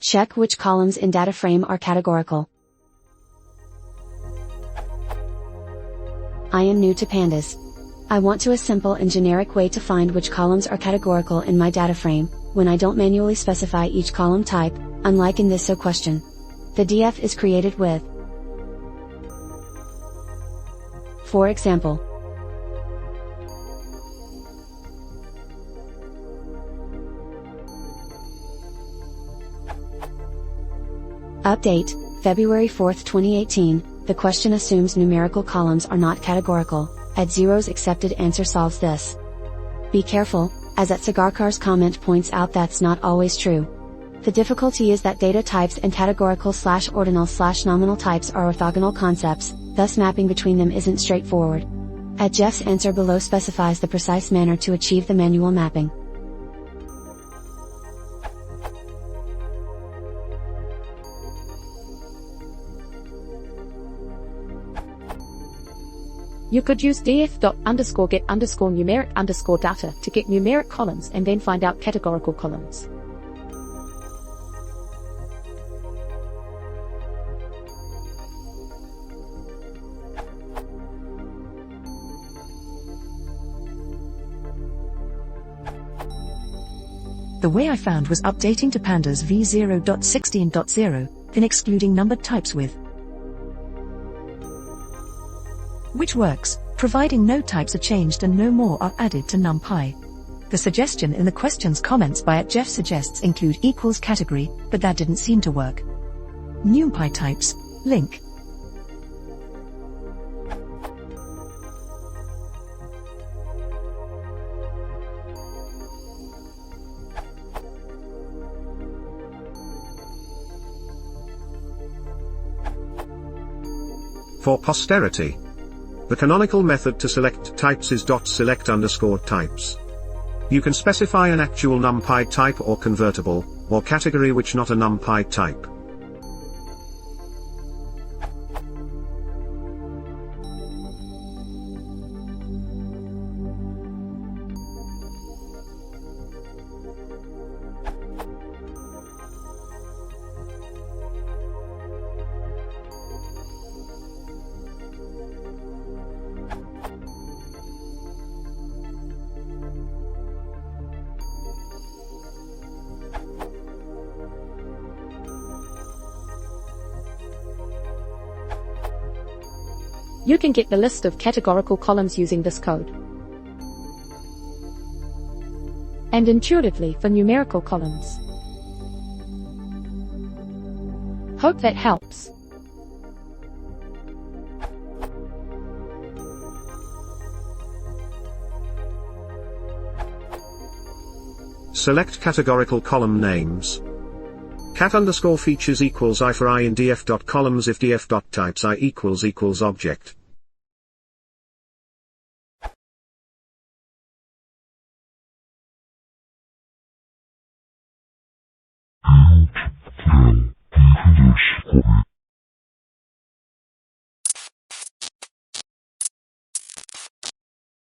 Check which columns in DataFrame are categorical. I am new to pandas. I want to a simple and generic way to find which columns are categorical in my DataFrame, when I don't manually specify each column type, unlike in this question. The DF is created with, for example, Update, February 4, 2018, the question assumes numerical columns are not categorical, at zeros accepted answer solves this. Be careful, as at Sagarkar's comment points out that's not always true. The difficulty is that data types and categorical/ordinal/nominal types are orthogonal concepts, thus mapping between them isn't straightforward. At Jeff's answer below specifies the precise manner to achieve the manual mapping. You could use df._get_numeric_data to get numeric columns and then find out categorical columns. The way I found was updating to pandas v0.16.0, then excluding numbered types with, which works, providing no types are changed and no more are added to NumPy. The suggestion in the question's comments by @Jeff suggests include equals category, but that didn't seem to work. NumPy types, link. For posterity, the canonical method to select types is .select_types. You can specify an actual NumPy type or convertible, or category which not a NumPy type. You can get the list of categorical columns using this code. And intuitively for numerical columns. Hope that helps. Select categorical column names. cat_features equals I for I in df.columns if df.types I equals object. DF